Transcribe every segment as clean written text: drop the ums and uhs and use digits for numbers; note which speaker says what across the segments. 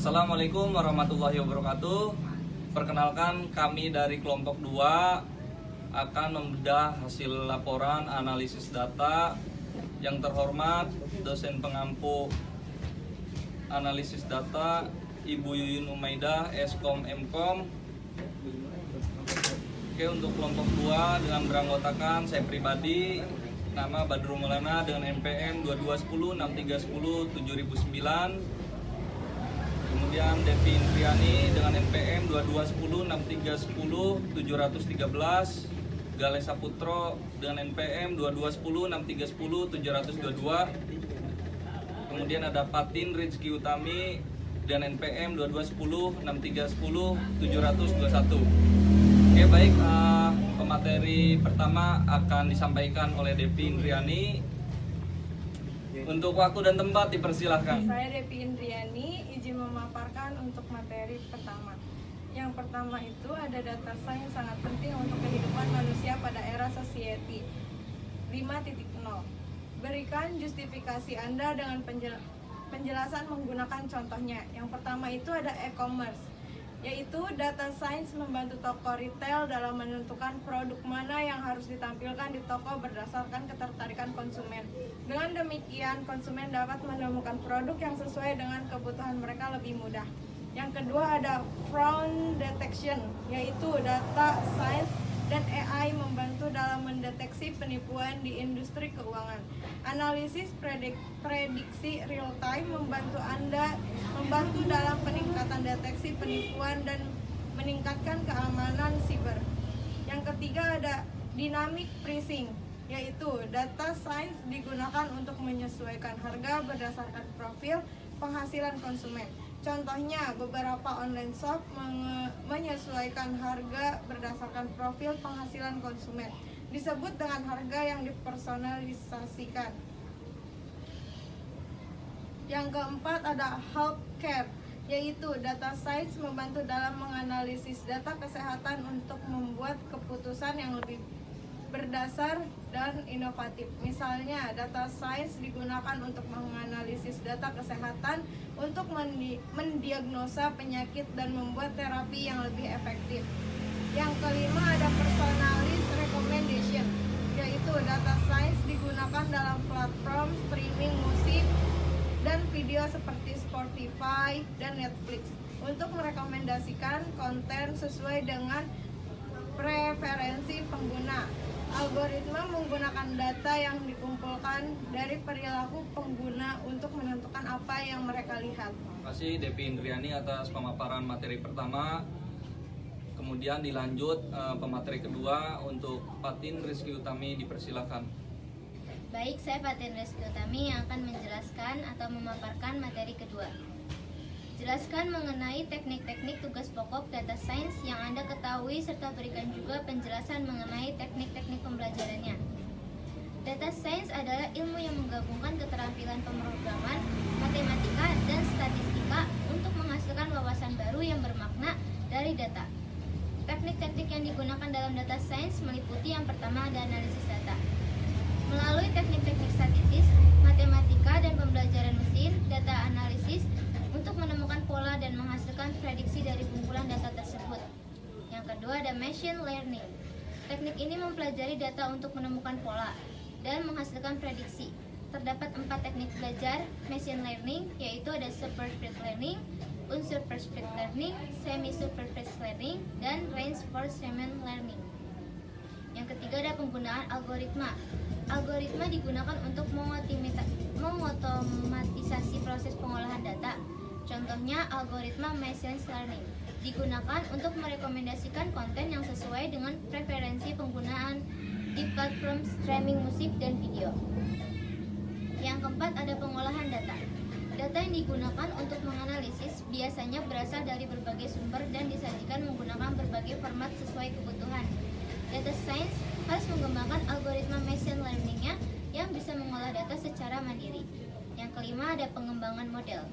Speaker 1: Assalamualaikum warahmatullahi wabarakatuh. Perkenalkan, kami dari kelompok 2 akan membedah hasil laporan analisis data. Yang terhormat dosen pengampu analisis data Ibu Yuyun Umaidah, Eskom Mkom. Oke, untuk kelompok 2 dengan beranggotakan saya pribadi, nama Badrul Maulana dengan NPM 2210 6310 7009. Kemudian Devi Indriani dengan NPM 2210 6310 713. Gale Saputro dengan NPM 2210 6310 722. Kemudian ada Patin Rizky Utami dengan NPM 2210 6310 721. Oke, baik, pemateri pertama akan disampaikan oleh Devi Indriani. Untuk waktu dan tempat dipersilahkan.
Speaker 2: Saya Devi Indriani, izin memaparkan untuk materi pertama. Yang pertama itu ada data sains sangat penting untuk kehidupan manusia pada era society 5.0. Berikan justifikasi Anda dengan penjelasan menggunakan contohnya. Yang pertama itu ada e-commerce, yaitu data sains membantu toko retail dalam menentukan produk mana yang harus ditampilkan di toko berdasarkan ketertarikan konsumen. Dengan demikian, konsumen dapat menemukan produk yang sesuai dengan kebutuhan mereka lebih mudah. Yang kedua ada fraud detection, yaitu data sains dan AI membantu dalam mendeteksi penipuan di industri keuangan. Analisis prediksi real time membantu dalam peningkatan deteksi penipuan dan meningkatkan keamanan siber. Yang ketiga ada dynamic pricing, yaitu data science digunakan untuk menyesuaikan harga berdasarkan profil penghasilan konsumen. Contohnya, beberapa online shop menyesuaikan harga berdasarkan profil penghasilan konsumen. Disebut dengan harga yang dipersonalisasikan. Yang keempat ada healthcare, yaitu data science membantu dalam menganalisis data kesehatan untuk membuat keputusan yang lebih berdasar dan inovatif. Misalnya, data science digunakan untuk menganalisis data kesehatan untuk mendiagnosa penyakit dan membuat terapi yang lebih efektif. Yang kelima ada personalized recommendation, yaitu data science digunakan dalam platform streaming musik dan video seperti Spotify dan Netflix untuk merekomendasikan konten sesuai dengan preferensi pengguna. Algoritma menggunakan data yang dikumpulkan dari perilaku pengguna untuk menentukan apa yang mereka lihat.
Speaker 1: Terima kasih Devi Indriani atas pemaparan materi pertama. Kemudian dilanjut pemateri kedua untuk Patin Rizky Utami, dipersilakan.
Speaker 3: Baik, saya Patin Rizky Utami yang akan menjelaskan atau memaparkan materi kedua. Jelaskan mengenai teknik-teknik tugas pokok data science yang Anda ketahui serta berikan juga penjelasan mengenai teknik-teknik pembelajarannya. Data science adalah ilmu yang menggabungkan keterampilan pemrograman, matematika, dan statistika untuk menghasilkan wawasan baru yang bermakna dari data. Teknik-teknik yang digunakan dalam data science meliputi yang pertama ada analisis data. Melalui teknik-teknik statistik, matematika, dan pembelajaran mesin, data analisis untuk menemukan pola dan menghasilkan prediksi dari kumpulan data tersebut. Yang kedua ada machine learning. Teknik ini mempelajari data untuk menemukan pola dan menghasilkan prediksi. Terdapat 4 teknik belajar machine learning, yaitu ada supervised learning, unsupervised learning, semi-supervised learning, dan reinforcement learning. Yang ketiga ada penggunaan algoritma. Algoritma digunakan untuk mengotomatisasi proses pengolahan data. Contohnya, algoritma machine learning digunakan untuk merekomendasikan konten yang sesuai dengan preferensi penggunaan di platform streaming musik dan video. Yang keempat ada pengolahan data. Data yang digunakan untuk menganalisis biasanya berasal dari berbagai sumber dan disajikan menggunakan berbagai format sesuai kebutuhan. Data science harus mengembangkan algoritma machine learning-nya yang bisa mengolah data secara mandiri. Yang kelima ada pengembangan model.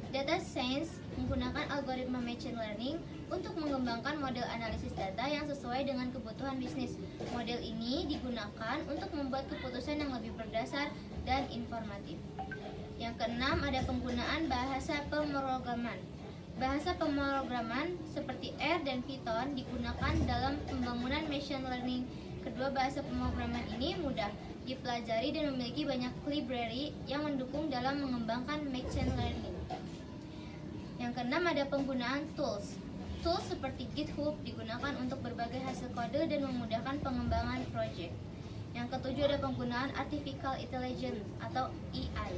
Speaker 3: Data science menggunakan algoritma machine learning untuk mengembangkan model analisis data yang sesuai dengan kebutuhan bisnis. Model ini digunakan untuk membuat keputusan yang lebih berdasar dan informatif. Yang keenam ada penggunaan bahasa pemrograman. Bahasa pemrograman seperti R dan Python digunakan dalam pembangunan machine learning. Kedua bahasa pemrograman ini mudah dipelajari dan memiliki banyak library yang mendukung dalam mengembangkan machine learning. Yang keenam ada penggunaan tools. Tools seperti GitHub digunakan untuk berbagai hasil kode dan memudahkan pengembangan proyek. Yang ketujuh ada penggunaan Artificial Intelligence atau AI.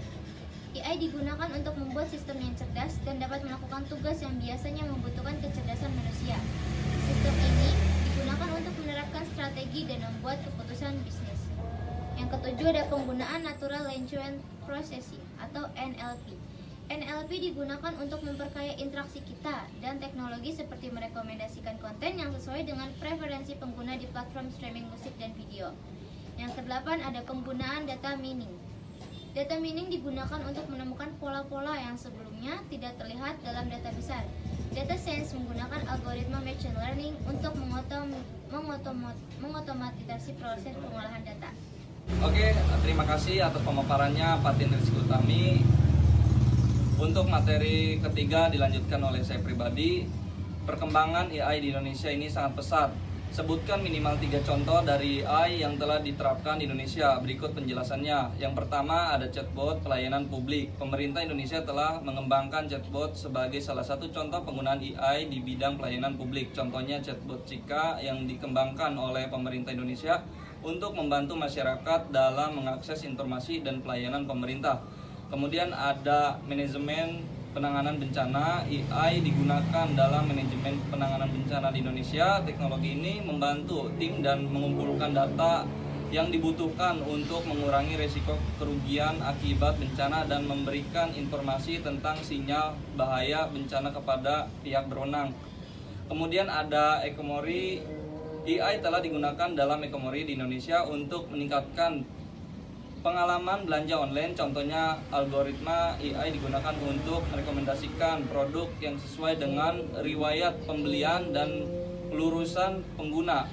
Speaker 3: AI digunakan untuk membuat sistem yang cerdas dan dapat melakukan tugas yang biasanya membutuhkan kecerdasan manusia. Sistem ini digunakan untuk menerapkan strategi dan membuat keputusan bisnis. Yang ketujuh ada penggunaan Natural Language Processing atau NLP. NLP digunakan untuk memperkaya interaksi kita dan teknologi seperti merekomendasikan konten yang sesuai dengan preferensi pengguna di platform streaming musik dan video. Yang kedelapan ada penggunaan data mining. Data mining digunakan untuk menemukan pola-pola yang sebelumnya tidak terlihat dalam data besar. Data science menggunakan algoritma machine learning untuk mengotomatisasi proses pengolahan data.
Speaker 1: Oke, terima kasih atas pemaparannya Pak Tin Rizky Utami. Untuk materi ketiga dilanjutkan oleh saya pribadi. Perkembangan AI di Indonesia ini sangat pesat. Sebutkan minimal 3 contoh dari AI yang telah diterapkan di Indonesia. Berikut penjelasannya. Yang pertama ada chatbot pelayanan publik. Pemerintah Indonesia telah mengembangkan chatbot sebagai salah satu contoh penggunaan AI di bidang pelayanan publik. Contohnya chatbot Cika yang dikembangkan oleh pemerintah Indonesia untuk membantu masyarakat dalam mengakses informasi dan pelayanan pemerintah. Kemudian ada manajemen penanganan bencana. AI digunakan dalam manajemen penanganan bencana di Indonesia. Teknologi ini membantu tim dan mengumpulkan data yang dibutuhkan untuk mengurangi risiko kerugian akibat bencana dan memberikan informasi tentang sinyal bahaya bencana kepada pihak berwenang. Kemudian ada Ekomori. AI telah digunakan dalam Ekomori di Indonesia untuk meningkatkan pengalaman belanja online. Contohnya algoritma AI digunakan untuk merekomendasikan produk yang sesuai dengan riwayat pembelian dan pelurusan pengguna.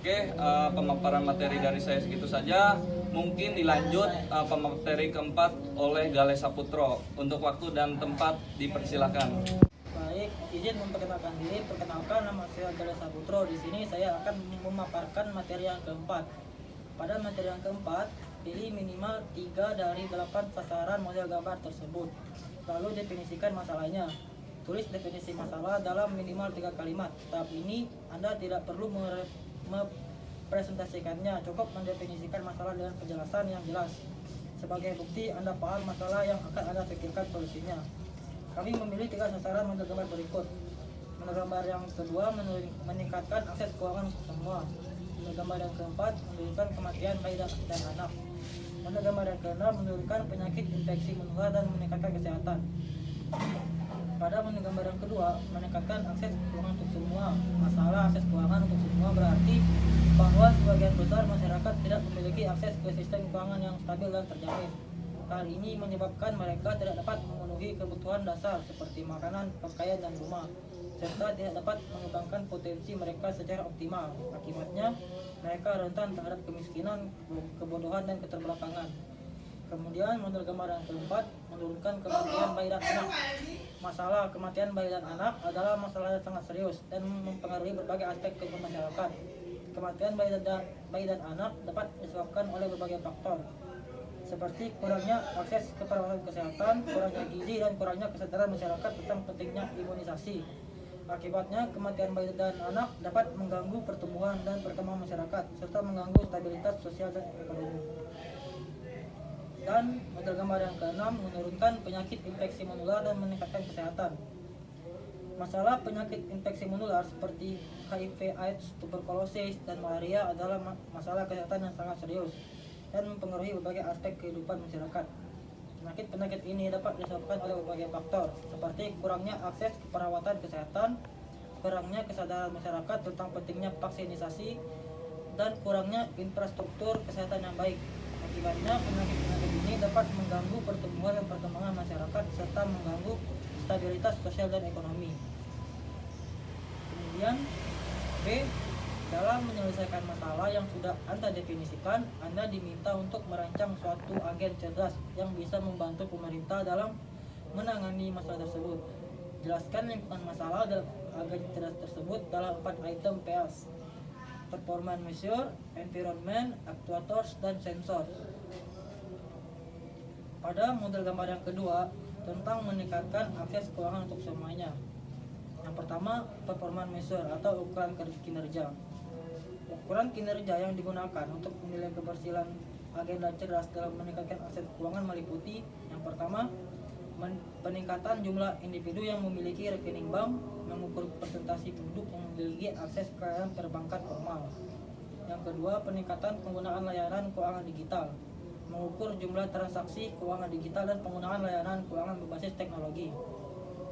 Speaker 1: Oke, pemaparan materi dari saya segitu saja. Mungkin dilanjut pemateri keempat oleh Gale Saputro. Untuk waktu dan tempat dipersilakan.
Speaker 4: Baik, izin memperkenalkan diri. Perkenalkan, nama saya Gale Saputro. Di sini saya akan memaparkan materi yang keempat. Pada materi yang keempat, pilih minimal 3 dari 8 sasaran model gambar tersebut. Lalu definisikan masalahnya. Tulis definisi masalah dalam minimal 3 kalimat. Tahap ini Anda tidak perlu mempresentasikannya, cukup mendefinisikan masalah dengan penjelasan yang jelas. Sebagai bukti Anda paham masalah yang akan Anda pikirkan solusinya. Kami memilih 3 sasaran model gambar berikut. Model gambar yang kedua meningkatkan akses keuangan untuk semua. Model gambar yang keempat menurunkan kematian bayi dan anak. Model gambar yang keenam menurunkan penyakit infeksi menular dan meningkatkan kesehatan. Pada model gambar yang kedua meningkatkan akses keuangan untuk semua. Masalah akses keuangan untuk semua berarti bahwa sebagian besar masyarakat tidak memiliki akses ke sistem keuangan yang stabil dan terjamin. Hal ini menyebabkan mereka tidak dapat memenuhi kebutuhan dasar seperti makanan, pakaian, dan rumah, serta tidak dapat mengembangkan potensi mereka secara optimal. Akibatnya, mereka rentan terhadap kemiskinan, kebodohan, dan keterbelakangan. Kemudian model gambar yang keempat menurunkan kematian bayi dan anak. Masalah kematian bayi dan anak adalah masalah yang sangat serius dan mempengaruhi berbagai aspek kehidupan masyarakat. Kematian bayi dan anak dapat disebabkan oleh berbagai faktor, seperti kurangnya akses ke perawatan kesehatan, kurangnya gizi, dan kurangnya kesadaran masyarakat tentang pentingnya imunisasi. Akibatnya, kematian bayi dan anak dapat mengganggu pertumbuhan dan perkembangan masyarakat, serta mengganggu stabilitas sosial dan ekonomi. Dan model gambar yang keenam menurunkan penyakit infeksi menular dan meningkatkan kesehatan. Masalah penyakit infeksi menular seperti HIV, AIDS, tuberkulosis, dan malaria adalah masalah kesehatan yang sangat serius dan mempengaruhi berbagai aspek kehidupan masyarakat. Penyakit-penyakit ini dapat disebabkan oleh berbagai faktor, seperti kurangnya akses ke perawatan kesehatan, kurangnya kesadaran masyarakat tentang pentingnya vaksinisasi, dan kurangnya infrastruktur kesehatan yang baik. Akibatnya, penyakit-penyakit ini dapat mengganggu pertumbuhan dan perkembangan masyarakat, serta mengganggu stabilitas sosial dan ekonomi. Kemudian, B. Dalam menyelesaikan masalah yang sudah Anda definisikan, Anda diminta untuk merancang suatu agen cerdas yang bisa membantu pemerintah dalam menangani masalah tersebut. Jelaskan lingkungan masalah dalam agen cerdas tersebut dalam 4 item PAS: performance measure, environment, actuators, dan sensor. Pada model gambar yang kedua, tentang meningkatkan akses keuangan untuk semuanya. Yang pertama, performance measure atau ukuran kinerja. Ukuran kinerja yang digunakan untuk menilai keberhasilan agenda cerdas dalam meningkatkan akses keuangan meliputi: yang pertama, peningkatan jumlah individu yang memiliki rekening bank, mengukur persentase penduduk yang memiliki akses ke layanan perbankan formal. Yang kedua, peningkatan penggunaan layanan keuangan digital, mengukur jumlah transaksi keuangan digital dan penggunaan layanan keuangan berbasis teknologi.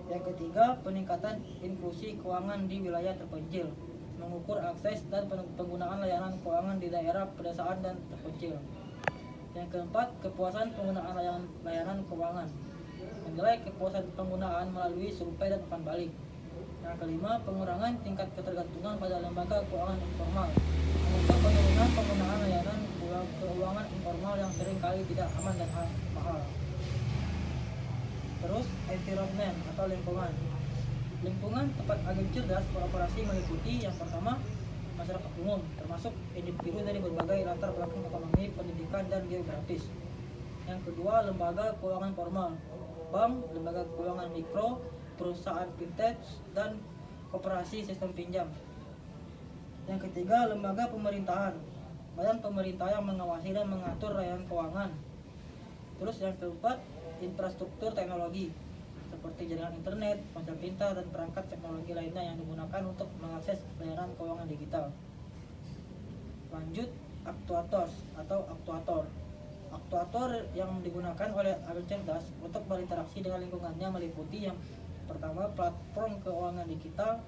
Speaker 4: Yang ketiga, peningkatan inklusi keuangan di wilayah terpencil, mengukur akses dan penggunaan layanan keuangan di daerah pedesaan dan terpencil. Yang keempat, kepuasan penggunaan layanan keuangan, menilai kepuasan penggunaan melalui survei dan umpan balik. Yang kelima, pengurangan tingkat ketergantungan pada lembaga keuangan informal, mengukur penurunan penggunaan layanan keuangan informal yang seringkali tidak aman dan mahal. Terus, environment atau lingkungan. Lingkungan tempat agen cerdas beroperasi meliputi: yang pertama, masyarakat umum, termasuk individu dari berbagai latar belakang ekonomi, pendidikan, dan geografis. Yang kedua, lembaga keuangan formal, bank, lembaga keuangan mikro, perusahaan fintech, dan koperasi sistem pinjam. Yang ketiga, lembaga pemerintahan, badan pemerintah yang mengawasi dan mengatur layanan keuangan. Terus yang keempat, infrastruktur teknologi seperti jaringan internet, ponsel pintar, dan perangkat teknologi lainnya yang digunakan untuk mengakses layanan keuangan digital. Lanjut, actuators atau aktuator. Aktuator yang digunakan oleh agen cerdas untuk berinteraksi dengan lingkungannya meliputi: yang pertama, platform keuangan digital,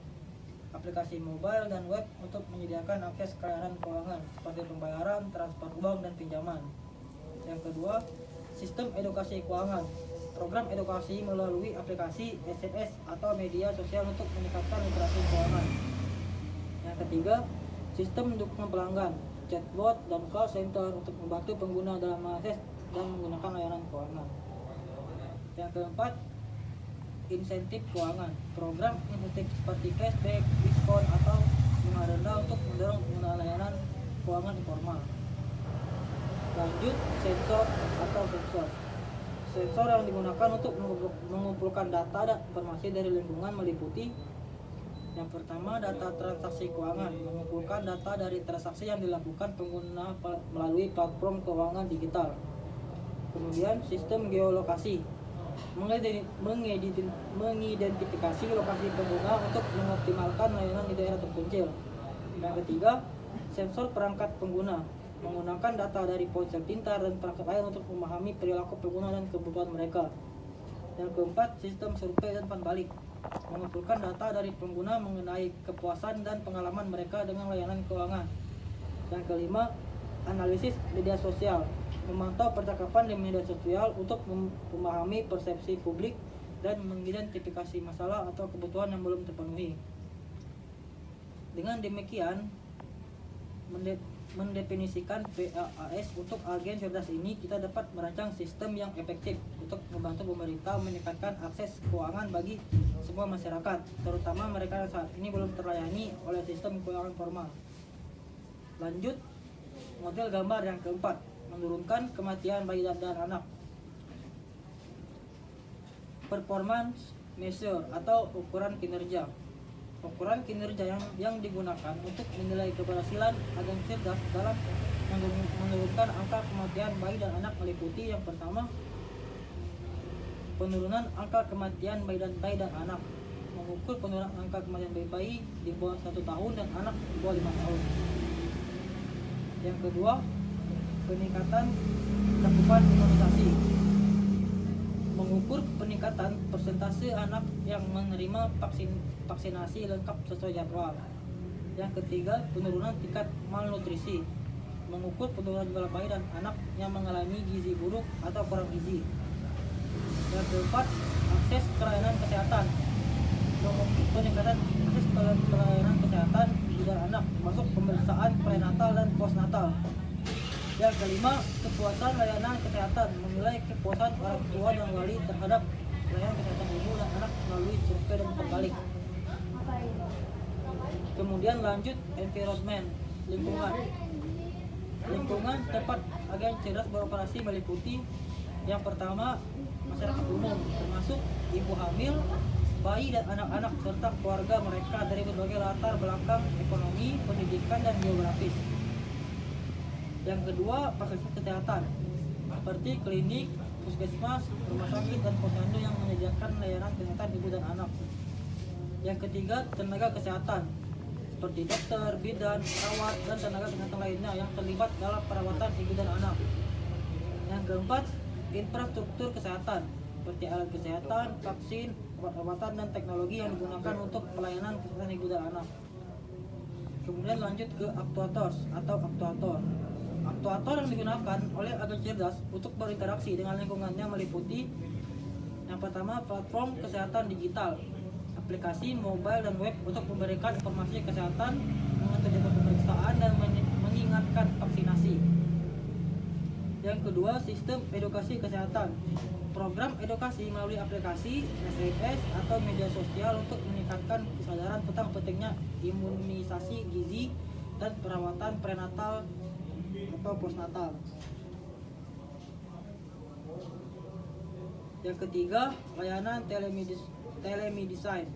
Speaker 4: aplikasi mobile dan web untuk menyediakan akses ke layanan keuangan seperti pembayaran, transfer uang, dan pinjaman. Yang kedua, sistem edukasi keuangan, program edukasi melalui aplikasi, SMS, atau media sosial untuk meningkatkan literasi keuangan. Yang ketiga, sistem dukungan pelanggan, chatbot, dan call center untuk membantu pengguna dalam mengakses dan menggunakan layanan keuangan. Yang keempat, insentif keuangan, program insentif seperti cashback, diskon, atau bunga rendah untuk mendorong penggunaan layanan keuangan informal. Lanjut, sensor atau sensor. Sensor yang digunakan untuk mengumpulkan data dan informasi dari lingkungan meliputi: yang pertama, data transaksi keuangan, mengumpulkan data dari transaksi yang dilakukan pengguna melalui platform keuangan digital. Kemudian, sistem geolokasi, mengidentifikasi lokasi pengguna untuk mengoptimalkan layanan di daerah terpencil. Yang ketiga, sensor perangkat pengguna, menggunakan data dari ponsel pintar dan perangkat lain untuk memahami perilaku pengguna dan kebutuhan mereka. Yang keempat, sistem survei dan umpan balik, mengumpulkan data dari pengguna mengenai kepuasan dan pengalaman mereka dengan layanan keuangan. Yang kelima, analisis media sosial, memantau percakapan di media sosial untuk memahami persepsi publik dan mengidentifikasi masalah atau kebutuhan yang belum terpenuhi. Dengan demikian, mendefinisikan PAS untuk agen cerdas ini, kita dapat merancang sistem yang efektif untuk membantu pemerintah meningkatkan akses keuangan bagi semua masyarakat, terutama mereka yang saat ini belum terlayani oleh sistem keuangan formal. Lanjut, model gambar yang keempat, menurunkan kematian bayi dan anak. Performance measure atau ukuran kinerja. Ukuran kinerja yang digunakan untuk menilai keberhasilan agen cerdas dalam menurunkan angka kematian bayi dan anak meliputi: yang pertama, penurunan angka kematian bayi dan anak, mengukur penurunan angka kematian bayi di bawah 1 tahun dan anak di bawah 5 tahun. Yang kedua, peningkatan cakupan imunisasi, mengukur peningkatan persentase anak yang menerima vaksinasi lengkap sesuai jadwal. Yang ketiga, penurunan tingkat malnutrisi, mengukur penurunan jumlah bayi dan anak yang mengalami gizi buruk atau kurang gizi. Yang keempat, akses ke layanan kesehatan, mengukur peningkatan akses ke layanan kesehatan ibu dan anak, termasuk pemeriksaan prenatal dan postnatal. Yang kelima, kepuasan layanan kesehatan, menilai kepuasan orang tua dan wali terhadap layanan kesehatan ibu dan anak melalui survei dan umpan balik. Kemudian lanjut environment, lingkungan. Lingkungan tempat agen cerdas beroperasi meliputi yang pertama masyarakat umum, termasuk ibu hamil, bayi dan anak-anak serta keluarga mereka dari berbagai latar belakang ekonomi, pendidikan dan geografis. Yang kedua fasilitas kesehatan seperti klinik, puskesmas, rumah sakit dan posyandu yang menyediakan layanan kesehatan ibu dan anak. Yang ketiga tenaga kesehatan seperti dokter, bidan, perawat dan tenaga kesehatan lainnya yang terlibat dalam perawatan ibu dan anak. Yang keempat infrastruktur kesehatan seperti alat kesehatan, vaksin, obat-obatan dan teknologi yang digunakan untuk pelayanan kesehatan ibu dan anak. Kemudian lanjut ke actuators atau aktuator. Aktuator yang digunakan oleh agen cerdas untuk berinteraksi dengan lingkungannya meliputi yang pertama platform kesehatan digital, aplikasi mobile dan web untuk memberikan informasi kesehatan, mengatur jadwal pemeriksaan dan mengingatkan vaksinasi. Yang kedua sistem edukasi kesehatan, program edukasi melalui aplikasi, SMS atau media sosial untuk meningkatkan kesadaran tentang pentingnya imunisasi gizi dan perawatan prenatal atau postnatal. Yang ketiga, layanan telemedicine,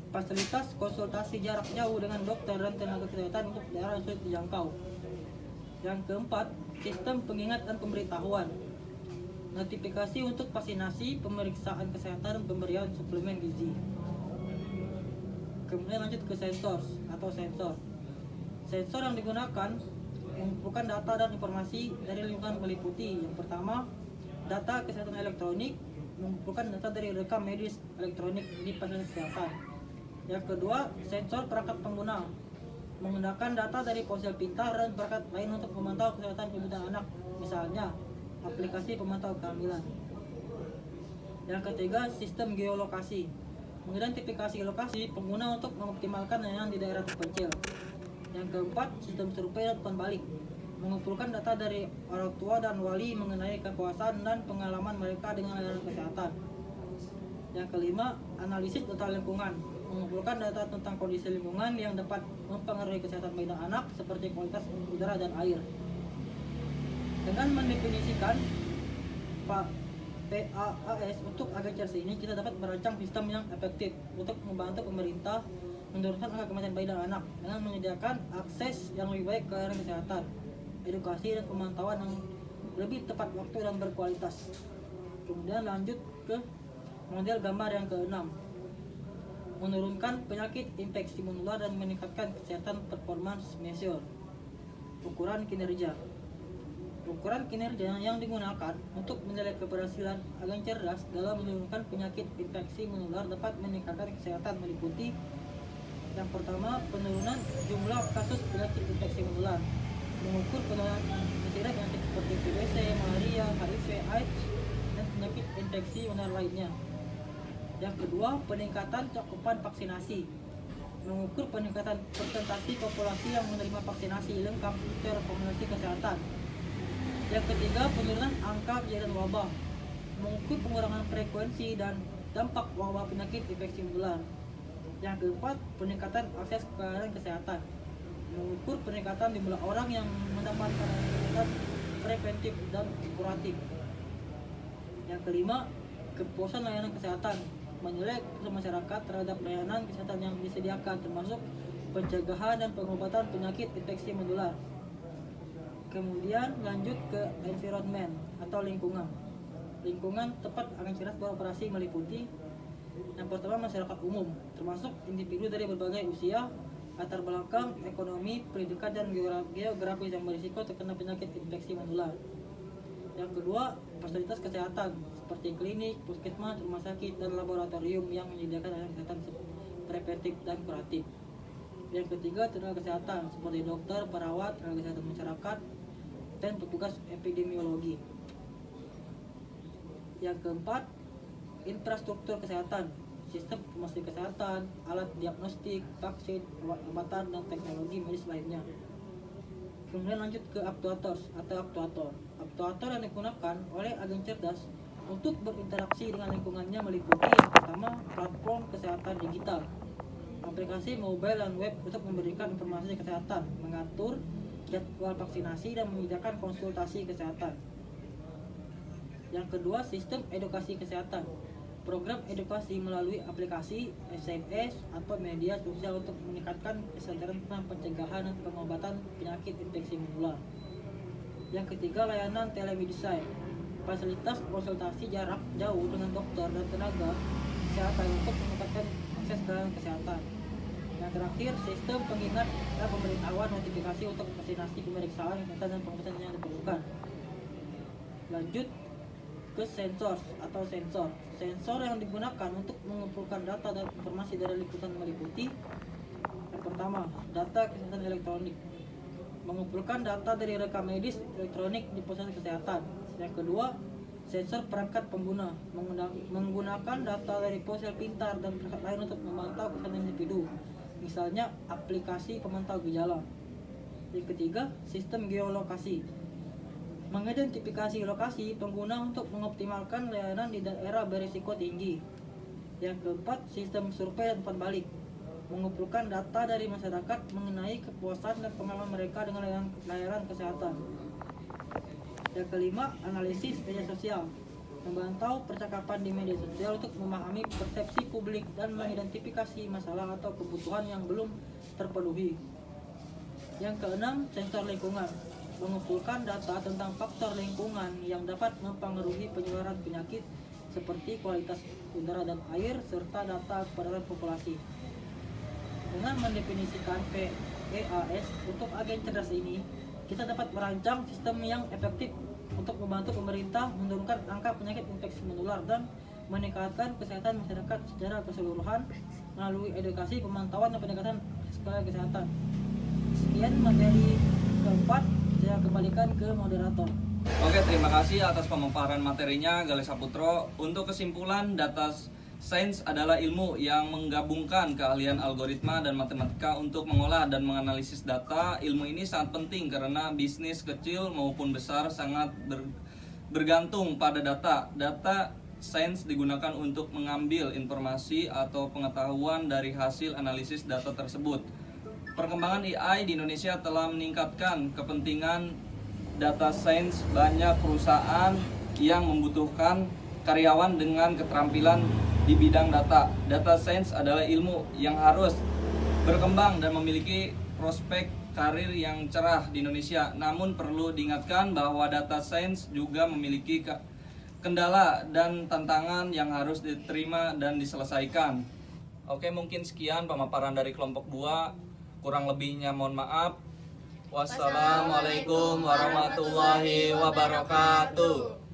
Speaker 4: fasilitas konsultasi jarak jauh dengan dokter dan tenaga kesehatan untuk daerah yang sulit dijangkau. Yang keempat, sistem pengingat dan pemberitahuan, notifikasi untuk vaksinasi, pemeriksaan kesehatan, dan pemberian suplemen gizi. Kemudian lanjut ke sensor atau sensor. Sensor yang digunakan mengumpulkan data dan informasi dari lingkungan meliputi yang pertama data kesehatan elektronik, mengumpulkan data dari rekam medis elektronik di fasilitas kesehatan. Yang kedua sensor perangkat pengguna, menggunakan data dari ponsel pintar dan perangkat lain untuk memantau kesehatan ibu dan anak, misalnya aplikasi pemantau kehamilan. Yang ketiga sistem geolokasi, mengidentifikasi lokasi pengguna untuk mengoptimalkan layanan di daerah terpencil. Yang keempat, sistem survei dan umpan balik, mengumpulkan data dari orang tua dan wali mengenai kepuasan dan pengalaman mereka dengan layanan kesehatan. Yang kelima, analisis data lingkungan, mengumpulkan data tentang kondisi lingkungan yang dapat mempengaruhi kesehatan bayi dan anak seperti kualitas udara dan air. Dengan mendefinisikan PAAS untuk agen cerdas ini, kita dapat merancang sistem yang efektif untuk membantu pemerintah menurunkan angka kematian bayi dan anak dengan menyediakan akses yang lebih baik ke layanan kesehatan, edukasi dan pemantauan yang lebih tepat waktu dan berkualitas. Kemudian lanjut ke model gambar yang keenam, menurunkan penyakit infeksi menular dan meningkatkan kesehatan performance measure. Ukuran kinerja. Ukuran kinerja yang digunakan untuk menilai keberhasilan agen cerdas dalam menurunkan penyakit infeksi menular dapat meningkatkan kesehatan meliputi yang pertama penurunan jumlah kasus penyakit infeksi menular, mengukur penurunan penyakit seperti TBC, malaria, HIV, AIDS, dan penyakit infeksi menular lainnya. Yang kedua, peningkatan cakupan vaksinasi, mengukur peningkatan persentase populasi yang menerima vaksinasi lengkap terkoordinasi kesehatan. Yang ketiga, penurunan angka kejadian wabah, mengukur pengurangan frekuensi dan dampak wabah penyakit infeksi menular. Yang keempat, peningkatan akses ke layanan kesehatan, mengukur peningkatan jumlah orang yang mendapatkan kesehatan preventif dan kuratif. Yang kelima, kepuasan layanan kesehatan, menilai kepuasan masyarakat terhadap layanan kesehatan yang disediakan, termasuk pencegahan dan pengobatan penyakit infeksi menular. Kemudian lanjut ke environment atau lingkungan. Lingkungan tempat agen cerdas beroperasi meliputi yang pertama masyarakat umum, termasuk individu dari berbagai usia, latar belakang, ekonomi, pendidikan dan geografis yang berisiko terkena penyakit infeksi menular. Yang kedua, fasilitas kesehatan seperti klinik, puskesmas, rumah sakit, dan laboratorium yang menyediakan layanan kesehatan preventif dan kuratif. Yang ketiga, tenaga kesehatan seperti dokter, perawat, tenaga kesehatan masyarakat, dan petugas epidemiologi. Yang keempat, infrastruktur kesehatan, sistem informasi kesehatan, alat diagnostik, vaksin, obat-obatan, dan teknologi medis lainnya. Kemudian lanjut ke actuators atau aktuator. Aktuator yang digunakan oleh agen cerdas untuk berinteraksi dengan lingkungannya meliputi yang pertama, platform kesehatan digital, aplikasi mobile dan web untuk memberikan informasi kesehatan, mengatur jadwal vaksinasi dan menyediakan konsultasi kesehatan. Yang kedua, sistem edukasi kesehatan, program edukasi melalui aplikasi, SMS, atau media sosial untuk meningkatkan kesadaran tentang pencegahan dan pengobatan penyakit infeksi menular. Yang ketiga, layanan telemedicine, fasilitas konsultasi jarak jauh dengan dokter dan tenaga kesehatan untuk meningkatkan akses ke kesehatan. Yang terakhir, sistem pengingat dan pemberitahuan notifikasi untuk vaksinasi, pemeriksaan kesehatan dan pengobatan yang diperlukan. Lanjut ke sensor atau sensor. Sensor yang digunakan untuk mengumpulkan data dan informasi dari liputan meliputi yang pertama, data kesehatan elektronik, mengumpulkan data dari rekam medis elektronik di pusat kesehatan. Yang kedua, sensor perangkat pengguna, menggunakan data dari ponsel pintar dan perangkat lain untuk memantau kesehatan individu, misalnya aplikasi pemantau gejala. Yang ketiga, sistem geolokasi, mengidentifikasi lokasi pengguna untuk mengoptimalkan layanan di daerah berisiko tinggi. Yang keempat, sistem survei dan umpan balik, mengumpulkan data dari masyarakat mengenai kepuasan dan pengalaman mereka dengan layanan kesehatan. Yang kelima, analisis media sosial, memantau percakapan di media sosial untuk memahami persepsi publik dan mengidentifikasi masalah atau kebutuhan yang belum terpenuhi. Yang keenam, sensor lingkungan, mengumpulkan data tentang faktor lingkungan yang dapat mempengaruhi penyebaran penyakit seperti kualitas udara dan air serta data kepadatan populasi. Dengan mendefinisikan PEAS untuk agen cerdas ini, kita dapat merancang sistem yang efektif untuk membantu pemerintah menurunkan angka penyakit infeksi menular dan meningkatkan kesehatan masyarakat secara keseluruhan melalui edukasi, pemantauan, dan pendekatan kesehatan. Sekian materi keempat, saya kembalikan ke moderator.
Speaker 1: Oke, terima kasih atas pemaparan materinya Galih Saputro. Untuk kesimpulan, data sains adalah ilmu yang menggabungkan keahlian algoritma dan matematika untuk mengolah dan menganalisis data. Ilmu ini sangat penting karena bisnis kecil maupun besar sangat bergantung pada data. Data sains digunakan untuk mengambil informasi atau pengetahuan dari hasil analisis data tersebut. Perkembangan AI di Indonesia telah meningkatkan kepentingan data sains. Banyak perusahaan yang membutuhkan karyawan dengan keterampilan di bidang data. Data sains adalah ilmu yang harus berkembang dan memiliki prospek karir yang cerah di Indonesia. Namun perlu diingatkan bahwa data sains juga memiliki kendala dan tantangan yang harus diterima dan diselesaikan. Oke, mungkin sekian pemaparan dari kelompok 2. Kurang lebihnya mohon maaf. Wassalamualaikum warahmatullahi wabarakatuh.